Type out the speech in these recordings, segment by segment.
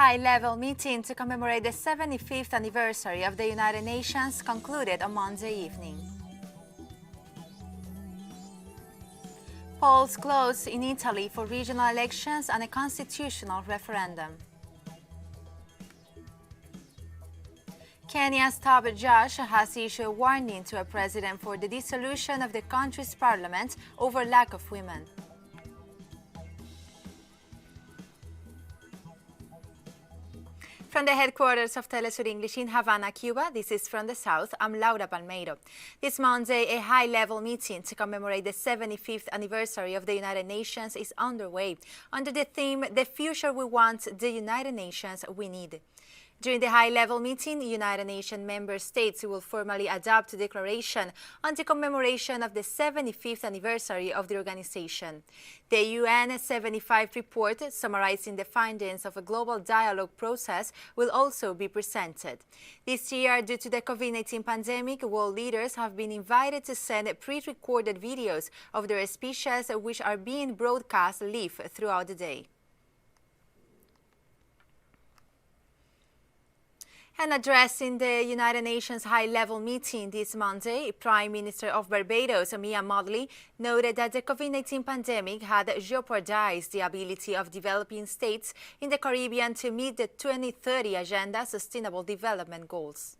high-level meeting to commemorate the 75th anniversary of the United Nations concluded on Monday evening. Polls closed in Italy for regional elections and a constitutional referendum. Kenya's top judge has issued a warning to a president for the dissolution of the country's parliament over lack of women. From the headquarters of TeleSUR English in Havana, Cuba, this is From the South. I'm Laura Palmeiro. This Monday, a high-level meeting to commemorate the 75th anniversary of the United Nations is underway under the theme, "The Future We Want, the United Nations We Need." During the high-level meeting, United Nations member states will formally adopt a declaration on the commemoration of the 75th anniversary of the organization. The UN 75 report, summarizing the findings of a global dialogue process, will also be presented. This year, due to the COVID-19 pandemic, world leaders have been invited to send pre-recorded videos of their speeches, which are being broadcast live throughout the day. And addressing the United Nations high-level meeting this Monday, Prime Minister of Barbados, Mia Mottley, noted that the COVID-19 pandemic had jeopardized the ability of developing states in the Caribbean to meet the 2030 Agenda Sustainable Development Goals.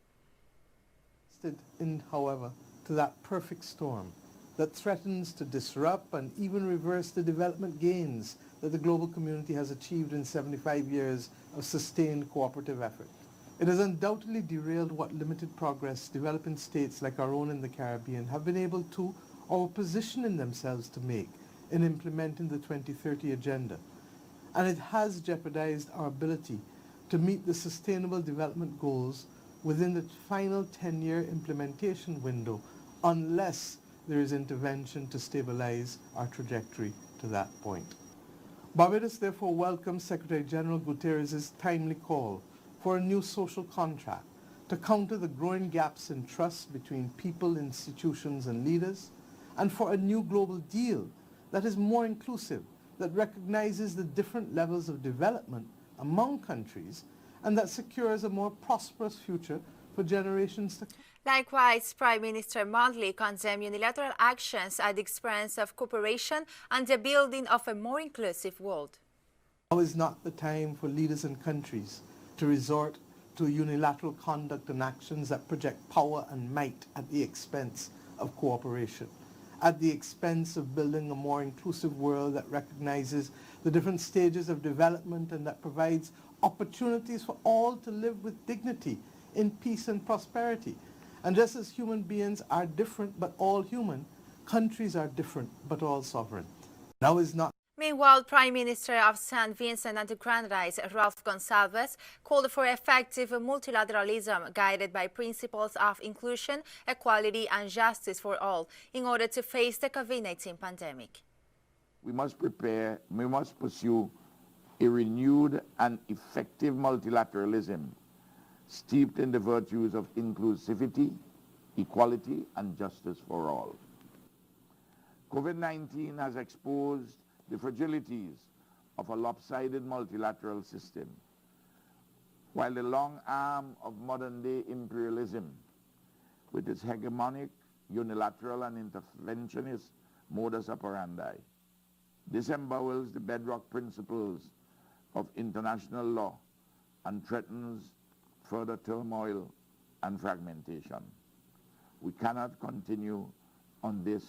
However, to that perfect storm that threatens to disrupt and even reverse the development gains that the global community has achieved in 75 years of sustained cooperative effort. It has undoubtedly derailed what limited progress developing states like our own in the Caribbean have been able to or positioning themselves to make in implementing the 2030 Agenda. And it has jeopardized our ability to meet the Sustainable Development Goals within the final 10-year implementation window unless there is intervention to stabilize our trajectory to that point. Barbados therefore welcomes Secretary General Guterres' timely call for a new social contract to counter the growing gaps in trust between people, institutions, and leaders, and for a new global deal that is more inclusive, that recognizes the different levels of development among countries, and that secures a more prosperous future for generations to come. Likewise, Prime Minister Mottley condemned unilateral actions at the expense of cooperation and the building of a more inclusive world. Now is not the time for leaders and countries to resort to unilateral conduct and actions that project power and might at the expense of cooperation, at the expense of building a more inclusive world that recognizes the different stages of development and that provides opportunities for all to live with dignity in peace and prosperity. And just as human beings are different but all human, countries are different but all sovereign. Now is not. Meanwhile, Prime Minister of St. Vincent and the Grenadines, Ralph Gonsalves, called for effective multilateralism guided by principles of inclusion, equality and justice for all in order to face the COVID-19 pandemic. We must pursue a renewed and effective multilateralism steeped in the virtues of inclusivity, equality and justice for all. COVID-19 has exposed the fragilities of a lopsided multilateral system, while the long arm of modern-day imperialism, with its hegemonic, unilateral and interventionist modus operandi, disembowels the bedrock principles of international law and threatens further turmoil and fragmentation. We cannot continue on this.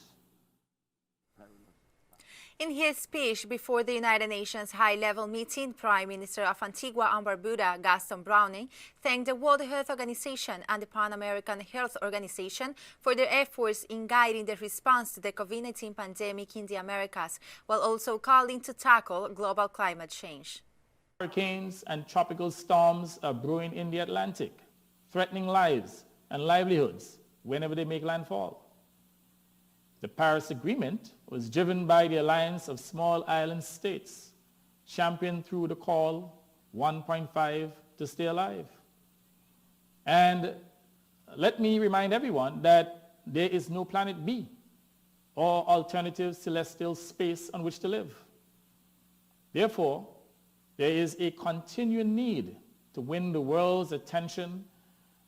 In his speech before the United Nations high-level meeting, Prime Minister of Antigua and Barbuda, Gaston Browning, thanked the World Health Organization and the Pan American Health Organization for their efforts in guiding the response to the COVID-19 pandemic in the Americas, while also calling to tackle global climate change. Hurricanes and tropical storms are brewing in the Atlantic, threatening lives and livelihoods whenever they make landfall. The Paris Agreement was driven by the alliance of small island states, championed through the call 1.5 to stay alive. And let me remind everyone that there is no planet B or alternative celestial space on which to live. Therefore, There is a continuing need to win the world's attention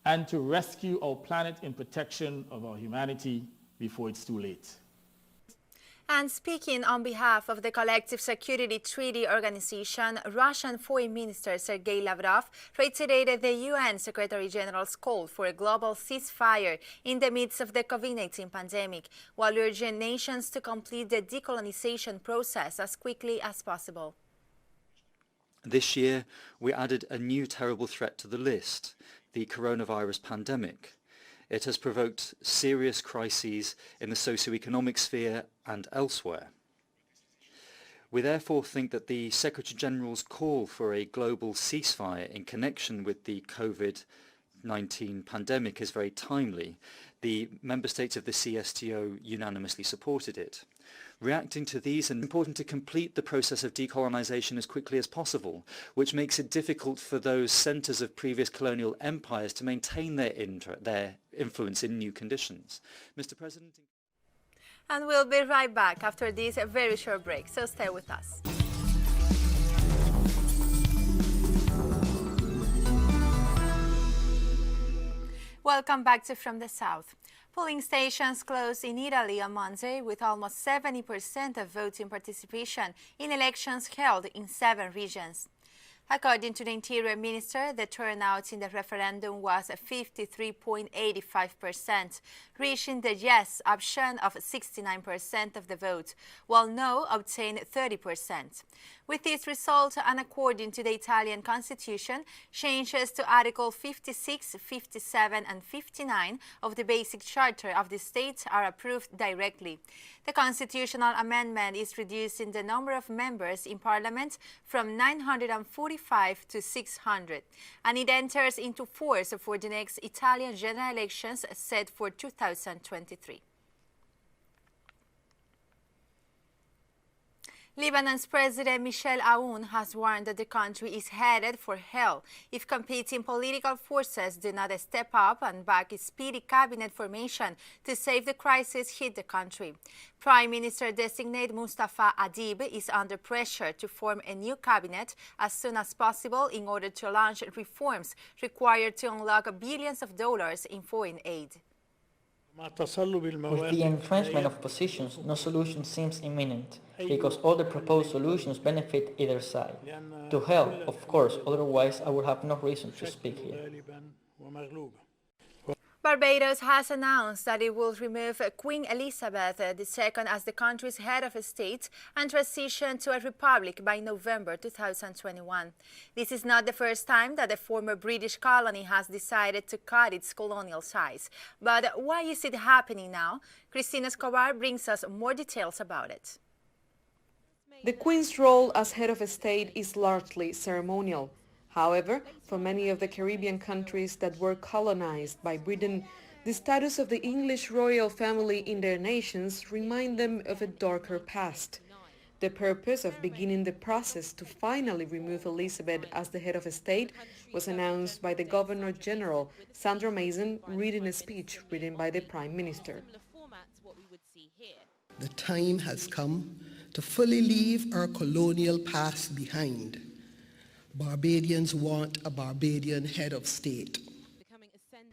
and to rescue our planet in protection of our humanity before it's too late. And speaking on behalf of the Collective Security Treaty Organization, Russian Foreign Minister Sergei Lavrov reiterated the UN Secretary General's call for a global ceasefire in the midst of the COVID-19 pandemic, while urging nations to complete the decolonization process as quickly as possible. This year, we added a new terrible threat to the list, the coronavirus pandemic. It has provoked serious crises in the socio-economic sphere and elsewhere. We therefore think that the Secretary-General's call for a global ceasefire in connection with the COVID-19 pandemic is very timely. The member states of the CSTO unanimously supported it. Reacting to these, it's important to complete the process of decolonisation as quickly as possible, which makes it difficult for those centres of previous colonial empires to maintain their influence in new conditions. Mr. President. And we'll be right back after this very short break, so stay with us. Welcome back to From the South. Polling stations closed in Italy on Monday with almost 70% of voting participation in elections held in 7 regions. According to the Interior Minister, the turnout in the referendum was 53.85%, reaching the yes option of 69% of the vote, while no obtained 30%. With this result, and according to the Italian Constitution, changes to Article 56, 57 and 59 of the Basic Charter of the state are approved directly. The constitutional amendment is reducing the number of members in Parliament from 945 to 600, and it enters into force for the next Italian general elections set for 2023. Lebanon's President Michel Aoun has warned that the country is headed for hell if competing political forces do not step up and back a speedy cabinet formation to save the crisis hit the country. Prime Minister-designate Mustafa Adib is under pressure to form a new cabinet as soon as possible in order to launch reforms required to unlock billions of dollars in foreign aid. With the entrenchment of positions, no solution seems imminent, because all the proposed solutions benefit either side. To hell, of course, otherwise I would have no reason to speak here. Barbados has announced that it will remove Queen Elizabeth II as the country's head of state and transition to a republic by November 2021. This is not the first time that the former British colony has decided to cut its colonial ties. But why is it happening now? Christina Escobar brings us more details about it. The Queen's role as head of state is largely ceremonial. However, for many of the Caribbean countries that were colonized by Britain, the status of the English royal family in their nations remind them of a darker past. The purpose of beginning the process to finally remove Elizabeth as the head of state was announced by the Governor-General, Sandra Mason, reading a speech written by the Prime Minister. The time has come to fully leave our colonial past behind. Barbadians want a Barbadian head of state.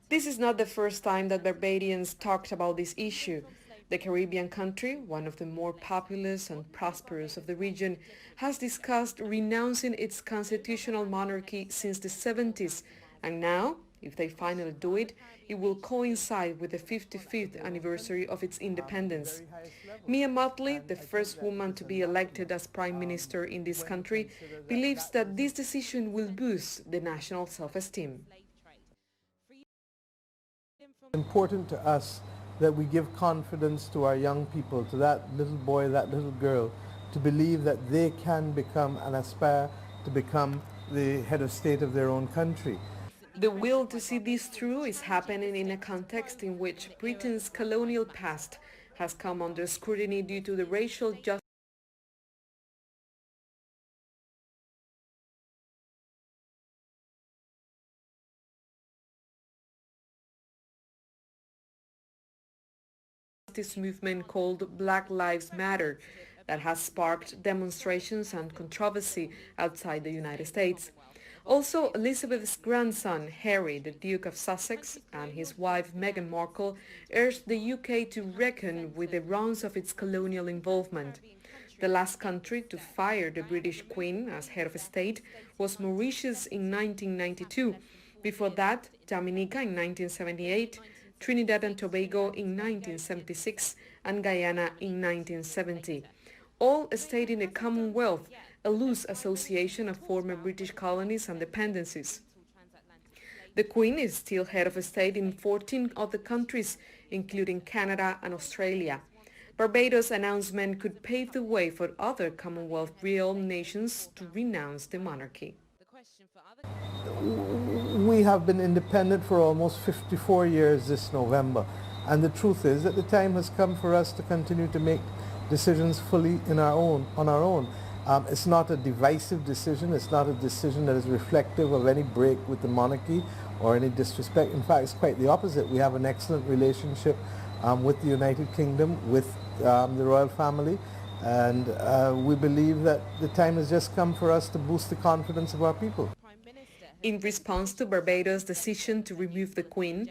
This is not the first time that Barbadians talked about this issue. The Caribbean country, one of the more populous and prosperous of the region, has discussed renouncing its constitutional monarchy since the 70s, and now, if they finally do it, it will coincide with the 55th anniversary of its independence. Mia Mottley, the first woman to be elected as Prime Minister in this country, believes that this decision will boost the national self-esteem. It's important to us that we give confidence to our young people, to that little boy, that little girl, to believe that they can become and aspire to become the head of state of their own country. The will to see this through is happening in a context in which Britain's colonial past has come under scrutiny due to the racial justice movement called Black Lives Matter. that has sparked demonstrations and controversy outside the United States. Also, Elizabeth's grandson, Harry, the Duke of Sussex, and his wife, Meghan Markle, urged the UK to reckon with the wrongs of its colonial involvement. The last country to fire the British Queen as head of state was Mauritius in 1992. Before that, Dominica in 1978, Trinidad and Tobago in 1976, and Guyana in 1970. All stayed in the Commonwealth, a loose association of former British colonies and dependencies. The Queen is still head of state in 14 other countries, including Canada and Australia. Barbados' announcement could pave the way for other Commonwealth realm nations to renounce the monarchy. We have been independent for almost 54 years this November, and the truth is that the time has come for us to continue to make decisions fully on our own. It's not a divisive decision. It's not a decision that is reflective of any break with the monarchy or any disrespect. In fact, it's quite the opposite. We have an excellent relationship with the United Kingdom, with the royal family, and we believe that the time has just come for us to boost the confidence of our people. In response to Barbados' decision to remove the Queen,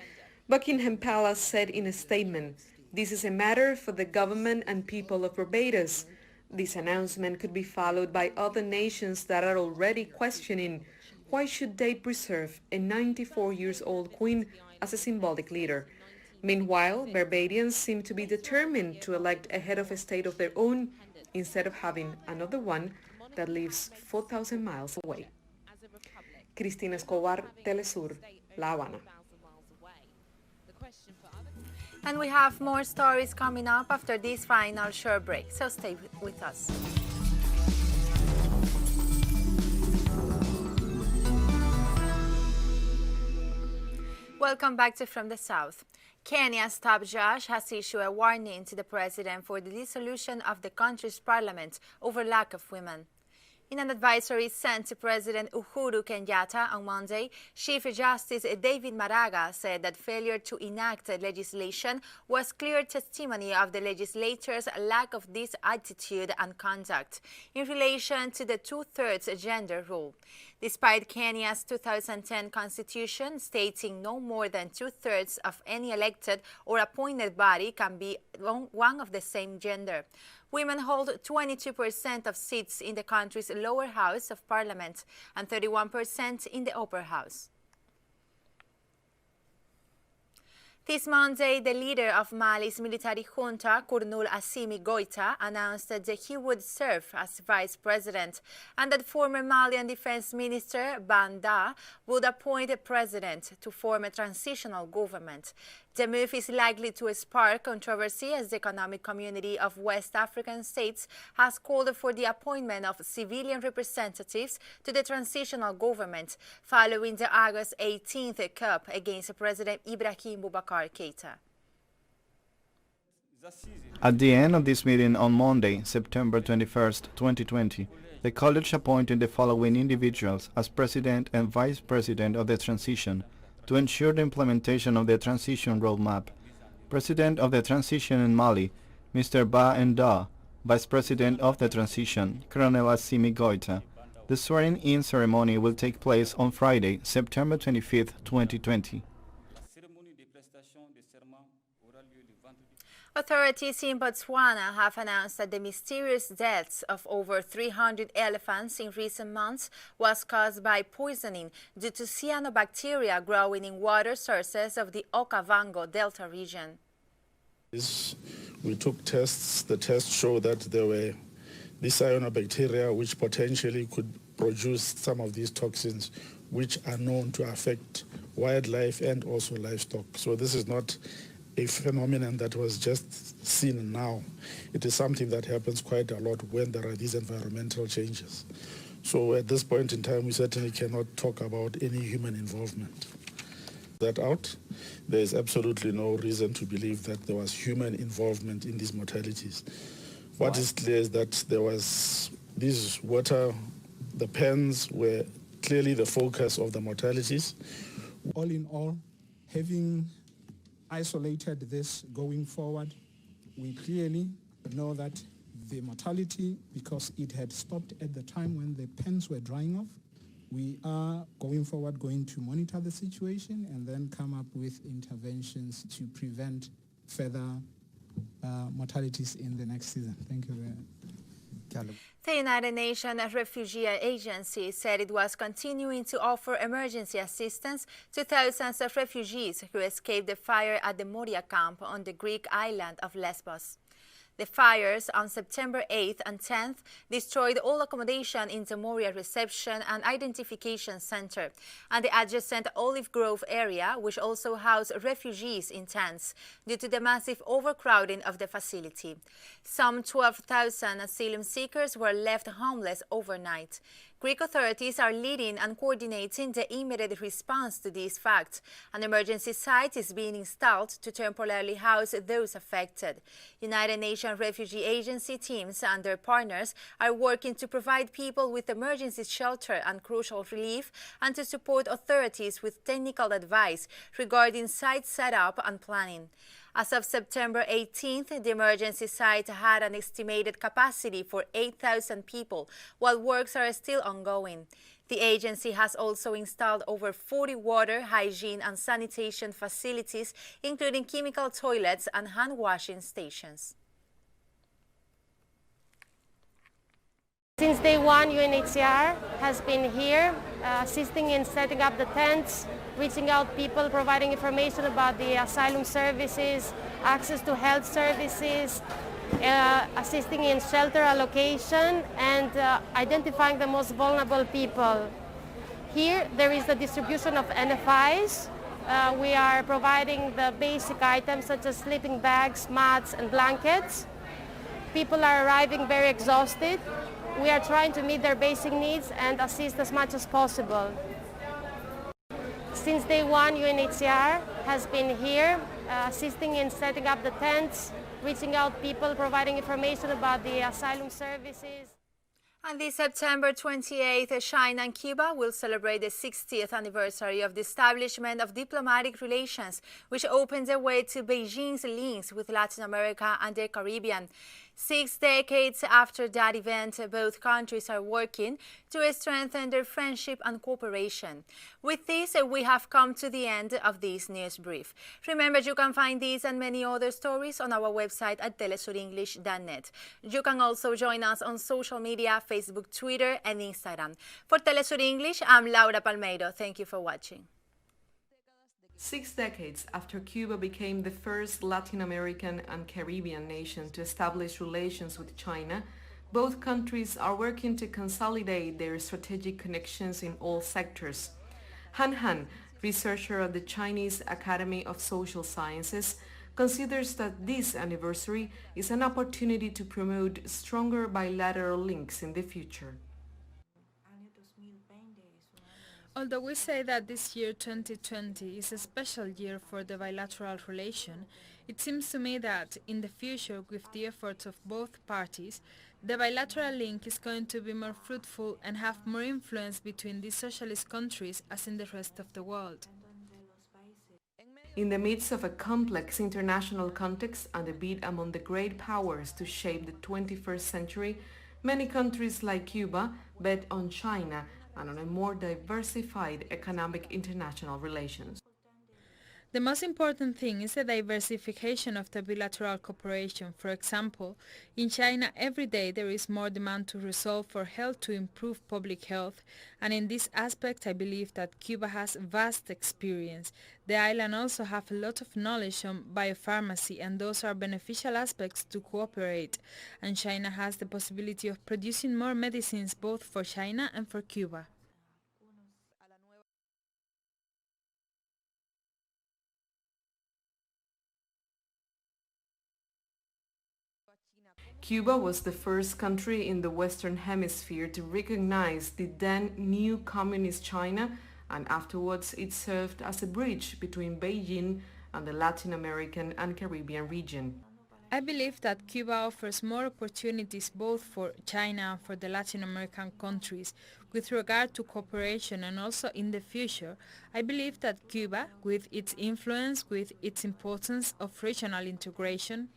Buckingham Palace said in a statement, "This is a matter for the government and people of Barbados." This announcement could be followed by other nations that are already questioning why should they preserve a 94-year-old Queen as a symbolic leader. Meanwhile, Barbadians seem to be determined to elect a head of state of their own instead of having another one that lives 4,000 miles away. Cristina Escobar, TeleSUR, La Habana. And we have more stories coming up after this final short break, so stay with us. Welcome back to From the South. Kenya's top judge has issued a warning to the president for the dissolution of the country's parliament over lack of women. In an advisory sent to President Uhuru Kenyatta on Monday, Chief Justice David Maraga said that failure to enact legislation was clear testimony of the legislature's lack of this attitude and conduct in relation to the two-thirds gender rule. Despite Kenya's 2010 constitution stating no more than two-thirds of any elected or appointed body can be one of the same gender. Women hold 22% of seats in the country's lower house of parliament and 31% in the upper house. This Monday, the leader of Mali's military junta, Colonel Assimi Goïta, announced that he would serve as vice president and that former Malian Defense Minister Banda would appoint a president to form a transitional government. The move is likely to spark controversy as the Economic Community of West African States has called for the appointment of civilian representatives to the transitional government following the August 18th coup against President Ibrahim Boubacar Keïta. At the end of this meeting on Monday, September 21st, 2020, the college appointed the following individuals as president and vice president of the transition to ensure the implementation of the transition roadmap. President of the transition in Mali, Mr. Ba Enda, Vice President of the transition, Colonel Assimi Goïta. The swearing-in ceremony will take place on Friday, September 25th, 2020. Authorities in Botswana have announced that the mysterious deaths of over 300 elephants in recent months was caused by poisoning due to cyanobacteria growing in water sources of the Okavango Delta region. We took tests. The tests show that there were these cyanobacteria which potentially could produce some of these toxins which are known to affect wildlife and also livestock. So this is not a phenomenon that was just seen now. It is something that happens quite a lot when there are these environmental changes. So at this point in time, we certainly cannot talk about any human involvement. That out, there is absolutely no reason to believe that there was human involvement in these mortalities. What is clear is that there was these water, the pens were clearly the focus of the mortalities. All in all, having isolated this going forward, we clearly know that the mortality because it had stopped at the time when the pens were drying off. We are going forward going to monitor the situation and then come up with interventions to prevent further mortalities in the next season. Thank you very much. The United Nations Refugee Agency said it was continuing to offer emergency assistance to thousands of refugees who escaped the fire at the Moria camp on the Greek island of Lesbos. The fires on September 8th and 10th destroyed all accommodation in the Moria Reception and Identification Center and the adjacent Olive Grove area, which also housed refugees in tents, due to the massive overcrowding of the facility. Some 12,000 asylum seekers were left homeless overnight. Greek authorities are leading and coordinating the immediate response to these facts. An emergency site is being installed to temporarily house those affected. United Nations Refugee Agency teams and their partners are working to provide people with emergency shelter and crucial relief, and to support authorities with technical advice regarding site setup and planning. As of September 18th, the emergency site had an estimated capacity for 8,000 people, while works are still ongoing. The agency has also installed over 40 water, hygiene and sanitation facilities, including chemical toilets and hand-washing stations. Since day one, UNHCR has been here assisting in setting up the tents, reaching out people, providing information about the asylum services, access to health services, assisting in shelter allocation, and identifying the most vulnerable people. Here there is the distribution of NFIs. We are providing the basic items such as sleeping bags, mats and blankets. People are arriving very exhausted. We are trying to meet their basic needs and assist as much as possible. Since day one, UNHCR has been here assisting in setting up the tents, reaching out people, providing information about the asylum services. On this September 28th, China and Cuba will celebrate the 60th anniversary of the establishment of diplomatic relations, which opens the way to Beijing's links with Latin America and the Caribbean. 6 decades after that event, both countries are working to strengthen their friendship and cooperation. With this, we have come to the end of this news brief. Remember, you can find these and many other stories on our website at telesurenglish.net. You can also join us on social media, Facebook, Twitter, and Instagram. For TeleSUR English, I'm Laura Palmeiro. Thank you for watching. 6 decades after Cuba became the first Latin American and Caribbean nation to establish relations with China, both countries are working to consolidate their strategic connections in all sectors. Han Han, researcher at the Chinese Academy of Social Sciences, considers that this anniversary is an opportunity to promote stronger bilateral links in the future. Although we say that this year 2020 is a special year for the bilateral relation, it seems to me that in the future, with the efforts of both parties, the bilateral link is going to be more fruitful and have more influence between these socialist countries as in the rest of the world. In the midst of a complex international context and a bid among the great powers to shape the 21st century, many countries like Cuba bet on China and on a more diversified economic international relations. The most important thing is the diversification of the bilateral cooperation. For example, in China every day there is more demand to resolve for health to improve public health, and in this aspect I believe that Cuba has vast experience. The island also have a lot of knowledge on biopharmacy, and those are beneficial aspects to cooperate, and China has the possibility of producing more medicines both for China and for Cuba. Cuba was the first country in the Western Hemisphere to recognize the then new communist China, and afterwards it served as a bridge between Beijing and the Latin American and Caribbean region. I believe that Cuba offers more opportunities both for China and for the Latin American countries with regard to cooperation, and also in the future. I believe that Cuba, with its influence, with its importance of regional integration,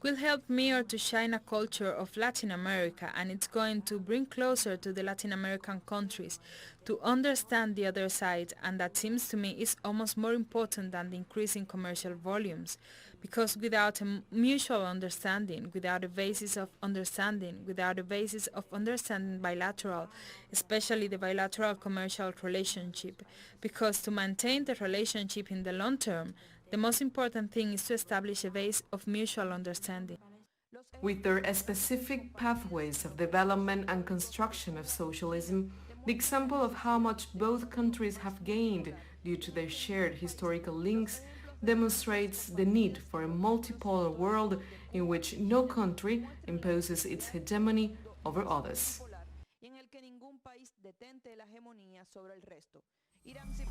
will help mirror to China culture of Latin America, and it's going to bring closer to the Latin American countries to understand the other side, and that seems to me is almost more important than the increase in commercial volumes, because without a mutual understanding, without a basis of understanding, without a basis of understanding bilateral, especially the bilateral commercial relationship, because to maintain the relationship in the long term, the most important thing is to establish a base of mutual understanding. With their specific pathways of development and construction of socialism, the example of how much both countries have gained due to their shared historical links demonstrates the need for a multipolar world in which no country imposes its hegemony over others. y en el que ningún país detente la hegemonía sobre el resto. Irán se